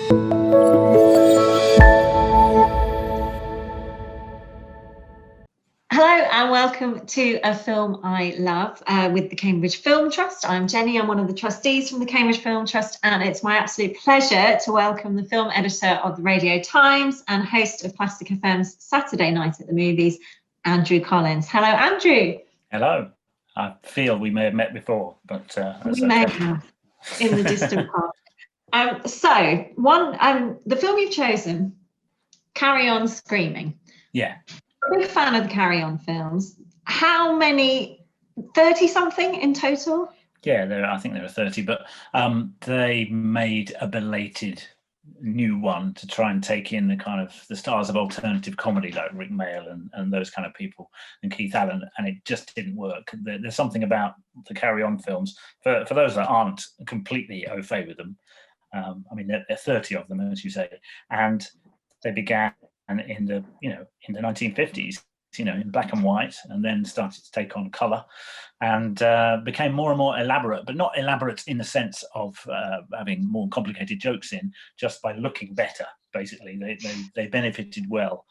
Hello and welcome to A Film I Love with the Cambridge Film Trust. I'm Jenny, I'm one of the trustees from the Cambridge Film Trust, and it's my absolute pleasure to welcome the film editor of the Radio Times and host of Plastic FM's Saturday Night at the Movies, Andrew Collins. Hello, Andrew. Hello. I feel we may have met before, but that's we may have in the distant past. The film you've chosen, Carry On Screaming. Yeah. I'm a big fan of the Carry On films. How many? 30 something in total? Yeah, I think there are 30, but they made a belated new one to try and take in the kind of the stars of alternative comedy like Rick Mayall and those kind of people and Keith Allen, and it just didn't work. There's something about the Carry On films for those that aren't completely au fait with them. I mean, there are 30 of them, as you say, and they began in the 1950s, in black and white, and then started to take on colour and became more and more elaborate, but not elaborate in the sense of having more complicated jokes in, just by looking better. Basically, they benefited well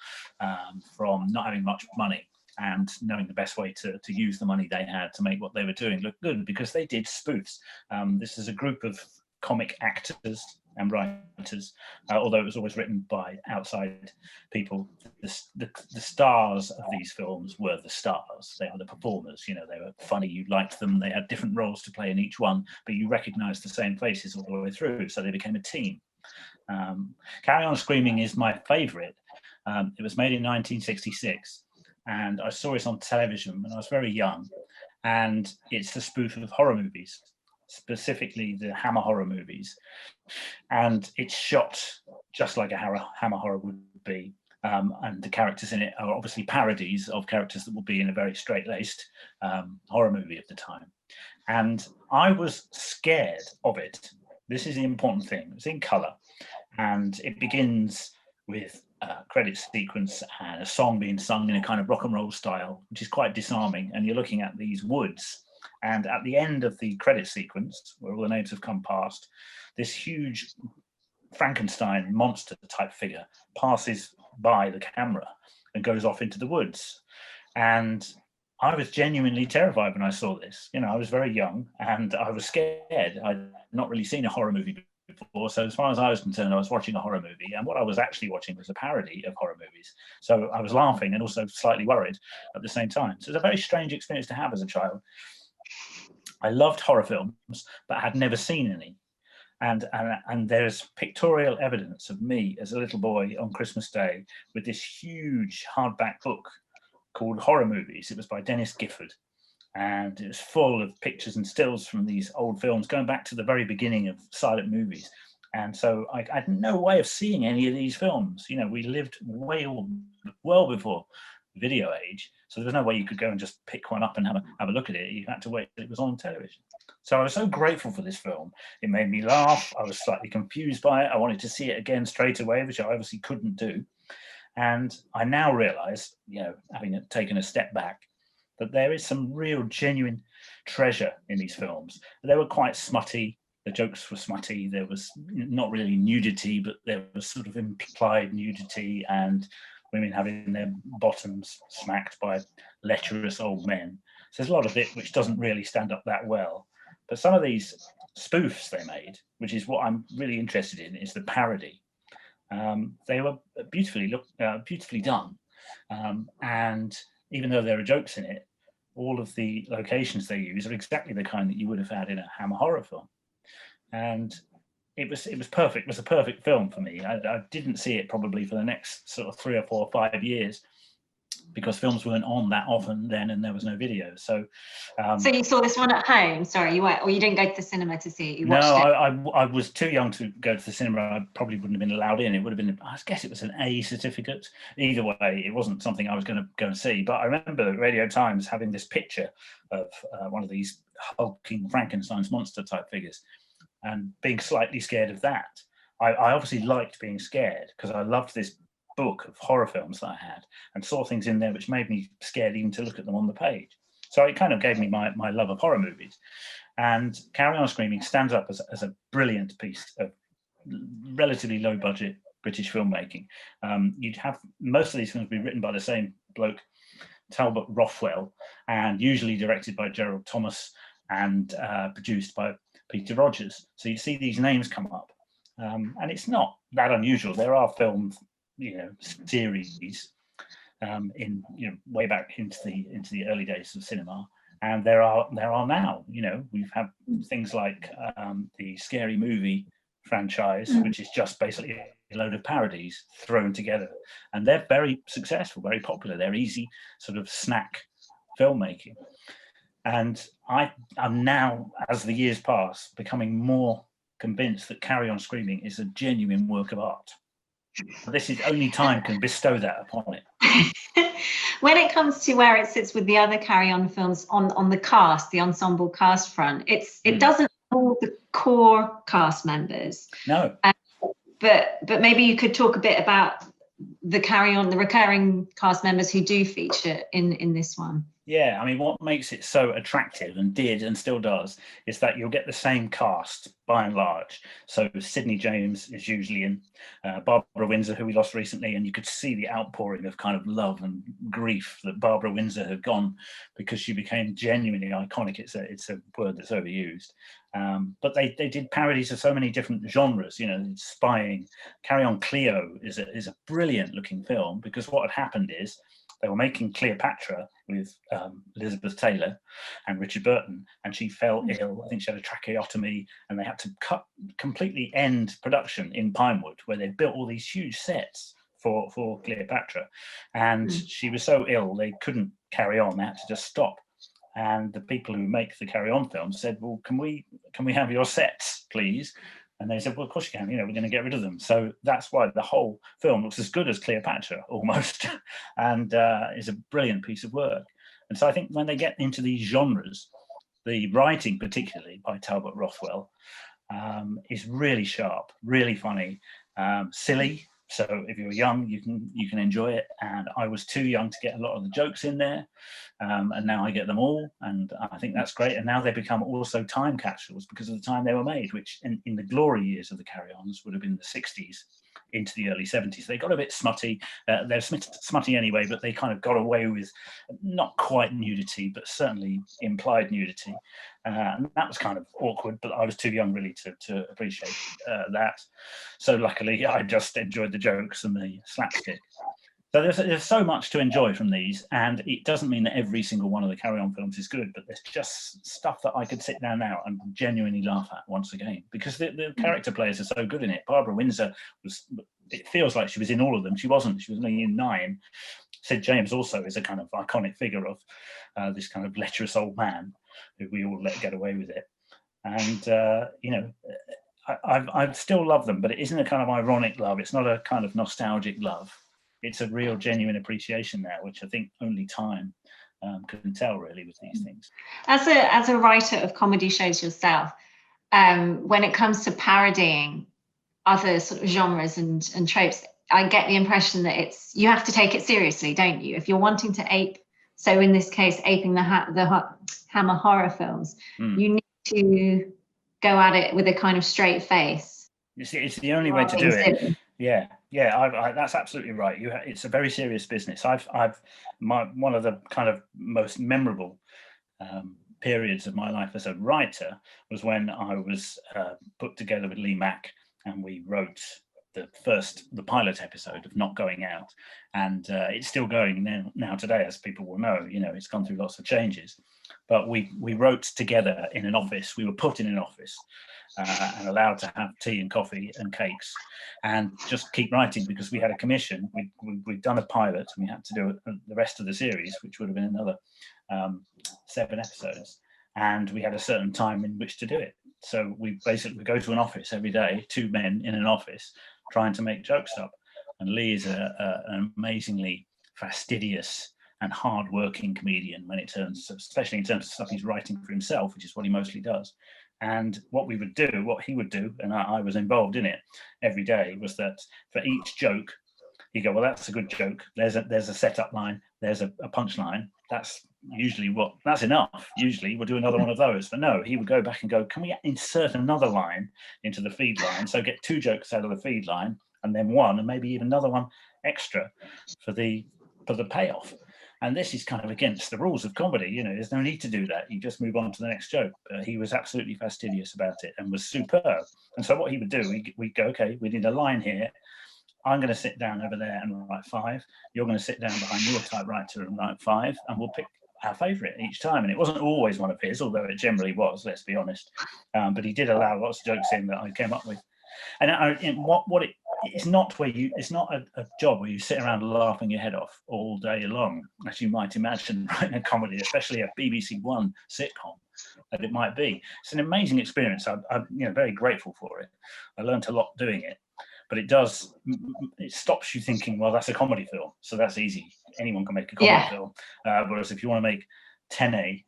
from not having much money and knowing the best way to use the money they had to make what they were doing look good, because they did spoofs. This is a group of comic actors and writers, although it was always written by outside people. The stars of these films were the stars. They are the performers. They were funny, you liked them, they had different roles to play in each one, but you recognized the same faces all the way through, so they became a team. Carry On Screaming is my favorite. It was made in 1966, and I saw it on television when I was very young, and it's the spoof of horror movies, specifically the Hammer horror movies, and it's shot just like a Hammer horror would be, and the characters in it are obviously parodies of characters that will be in a very straight-laced horror movie of the time. And I was scared of it. This is the important thing. It's in colour, and it begins with a credit sequence and a song being sung in a kind of rock and roll style, which is quite disarming, and you're looking at these woods. And at the end of the credit sequence, where all the names have come past, this huge Frankenstein monster type figure passes by the camera and goes off into the woods. And I was genuinely terrified when I saw this. I was very young and I was scared. I'd not really seen a horror movie before. So as far as I was concerned, I was watching a horror movie, and what I was actually watching was a parody of horror movies. So I was laughing and also slightly worried at the same time. So it's a very strange experience to have as a child. I loved horror films, but had never seen any. And there's pictorial evidence of me as a little boy on Christmas Day with this huge hardback book called Horror Movies. It was by Dennis Gifford, and it was full of pictures and stills from these old films going back to the very beginning of silent movies. And so I had no way of seeing any of these films. We lived well before video age, so there was no way you could go and just pick one up and have a look at it. You had to wait till it was on television. So I was so grateful for this film. It made me laugh. I was slightly confused by it. I wanted to see it again straight away, which I obviously couldn't do. And I now realize, having taken a step back, that there is some real genuine treasure in these films. They were quite smutty. The jokes were smutty. There was not really nudity, but there was sort of implied nudity and women having their bottoms smacked by lecherous old men. So there's a lot of it which doesn't really stand up that well. But some of these spoofs they made, which is what I'm really interested in, is the parody. They were beautifully done. And even though there are jokes in it, all of the locations they use are exactly the kind that you would have had in a Hammer horror film. And it was perfect. It was a perfect film for me. I didn't see it probably for the next sort of 3 or 4 or 5 years, because films weren't on that often then, and there was no video. So you saw this one at home? Sorry, or you didn't go to the cinema to see it? You watched it? I was too young to go to the cinema. I probably wouldn't have been allowed in. It would have been, I guess it was an A certificate. Either way, it wasn't something I was going to go and see. But I remember the Radio Times having this picture of one of these hulking Frankenstein's monster type figures, and being slightly scared of that. I obviously liked being scared because I loved this book of horror films that I had, and saw things in there which made me scared even to look at them on the page. So it kind of gave me my love of horror movies. And Carry On Screaming stands up as a brilliant piece of relatively low budget British filmmaking. You'd have most of these films be written by the same bloke, Talbot Rothwell, and usually directed by Gerald Thomas and produced by Peter Rogers. So you see these names come up, and it's not that unusual. There are films, series in way back into the early days of cinema, and there are now. We've had things like the Scary Movie franchise, which is just basically a load of parodies thrown together, and they're very successful, very popular. They're easy sort of snack filmmaking. And I'm now, as the years pass, becoming more convinced that Carry On Screaming is a genuine work of art. This is only time can bestow that upon it. When it comes to where it sits with the other Carry On films on the cast, the ensemble cast front, it doesn't have all the core cast members. No. But maybe you could talk a bit about the recurring cast members who do feature in this one. Yeah, I mean, what makes it so attractive, and did and still does, is that you'll get the same cast by and large. So Sidney James is usually in, Barbara Windsor, who we lost recently, and you could see the outpouring of kind of love and grief that Barbara Windsor had gone, because she became genuinely iconic. It's a word that's overused. But they did parodies of so many different genres, spying. Carry On Cleo is a brilliant looking film, because what had happened is they were making Cleopatra with Elizabeth Taylor and Richard Burton, and she fell ill. I think she had a tracheotomy, and they had to completely end production in Pinewood, where they built all these huge sets for Cleopatra. And she was so ill, they couldn't carry on. They had to just stop. And the people who make the Carry On films said, well, can we have your sets, please? And they said, well, of course you can, we're going to get rid of them. So that's why the whole film looks as good as Cleopatra, almost, and is a brilliant piece of work. And so I think when they get into these genres, the writing, particularly by Talbot Rothwell, is really sharp, really funny, silly. So if you're young, you can enjoy it. And I was too young to get a lot of the jokes in there, and now I get them all, and I think that's great. And now they become also time capsules because of the time they were made, which in the glory years of the Carry-Ons would have been the 60s into the early 70s. They got a bit smutty. They're smutty anyway, but they kind of got away with not quite nudity, but certainly implied nudity. And that was kind of awkward, but I was too young really to appreciate that. So luckily, I just enjoyed the jokes and the slapstick. So there's so much to enjoy from these, and it doesn't mean that every single one of the Carry On films is good, but there's just stuff that I could sit down now and genuinely laugh at once again, because the character players are so good in it. Barbara Windsor it feels like she was in all of them. She wasn't. She was only in 9. Sid James also is a kind of iconic figure of this kind of lecherous old man who we all let get away with it. And, I still love them, but it isn't a kind of ironic love. It's not a kind of nostalgic love. It's a real genuine appreciation now, which I think only time can tell really with these things. As a writer of comedy shows yourself, when it comes to parodying other sort of genres and tropes, I get the impression that you have to take it seriously, don't you? If you're wanting to ape, so in this case, aping the Hammer horror films, you need to go at it with a kind of straight face. It's the only way to do it. Yeah, that's absolutely right. It's a very serious business. One of the kind of most memorable periods of my life as a writer was when I was put together with Lee Mack, and we wrote the pilot episode of Not Going Out, and it's still going now today, as people will know. It's gone through lots of changes, but we wrote together in an office. We were put in an office and allowed to have tea and coffee and cakes and just keep writing, because we had a commission. We'd done a pilot, and we had to do the rest of the series, which would have been another 7 episodes, and we had a certain time in which to do it. So we basically go to an office every day, 2 men in an office trying to make jokes up. And Lee is an amazingly fastidious and hard-working comedian especially in terms of stuff he's writing for himself, which is what he mostly does. And what he would do, and I was involved in it every day, was that for each joke, you go, well, that's a good joke. There's a setup line. There's a punchline. that's usually that's enough. Usually we'll do another one of those. But no, he would go back and go, can we insert another line into the feed line? So get 2 jokes out of the feed line, and then 1, and maybe even another one extra for the payoff. And this is kind of against the rules of comedy. You know, there's no need to do that. You just move on to the next joke. He was absolutely fastidious about it and was superb. And so what he would do, we'd go, okay, we need a line here. I'm going to sit down over there and write 5. You're going to sit down behind your typewriter and write 5, and we'll pick our favourite each time. And it wasn't always one of his, although it generally was, let's be honest. But he did allow lots of jokes in that I came up with. And it's not a job where you sit around laughing your head off all day long, as you might imagine writing a comedy, especially a BBC One sitcom that it might be. It's an amazing experience. I'm very grateful for it. I learned a lot doing it, but it stops you thinking, well, that's a comedy film, so that's easy. Anyone can make a comedy film. Whereas if you want to make 10A,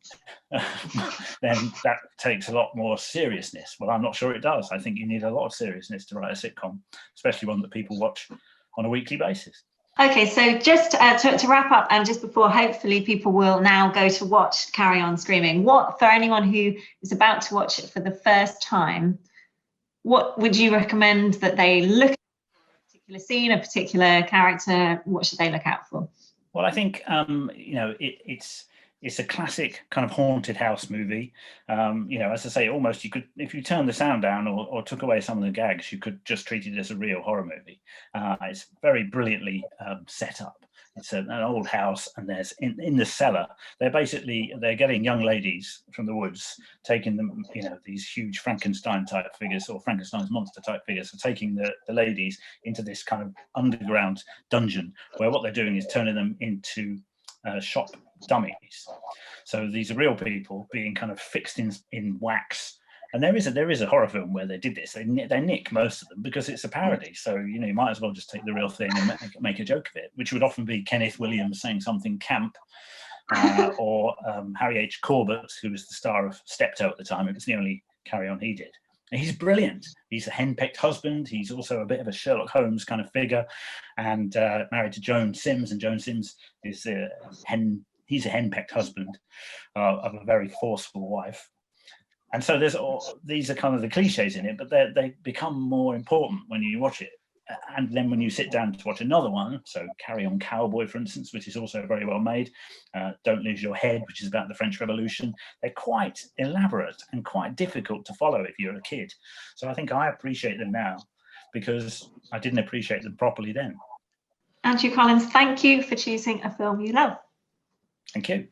then that takes a lot more seriousness. Well, I'm not sure it does. I think you need a lot of seriousness to write a sitcom, especially one that people watch on a weekly basis. Okay, so just to wrap up, and just before hopefully people will now go to watch Carry On Screaming, what, for anyone who is about to watch it for the first time, what would you recommend that they look at? A particular scene, a particular character? What should they look out for? Well, I think it's a classic kind of haunted house movie. As I say, almost you could, if you turn the sound down or took away some of the gags, you could just treat it as a real horror movie. It's very brilliantly set up. It's an old house, and there's in the cellar, they're getting young ladies from the woods, taking them, these huge Frankenstein type figures, or Frankenstein's monster type figures, are taking the ladies into this kind of underground dungeon, where what they're doing is turning them into shop dummies. So these are real people being kind of fixed in wax. And there is a horror film where they did this. They nick most of them because it's a parody. So you might as well just take the real thing and make a joke of it, which would often be Kenneth Williams saying something camp, or Harry H. Corbett, who was the star of Steptoe at the time. It was the only Carry On he did. And he's brilliant. He's a henpecked husband. He's also a bit of a Sherlock Holmes kind of figure, and married to Joan Sims. And Joan Sims is he's a henpecked husband of a very forceful wife. And so these are kind of the cliches in it, but they become more important when you watch it. And then when you sit down to watch another one, so Carry On Cowboy, for instance, which is also very well made, Don't Lose Your Head, which is about the French Revolution, they're quite elaborate and quite difficult to follow if you're a kid. So I think I appreciate them now because I didn't appreciate them properly then. Andrew Collins, thank you for choosing a film you love. Thank you.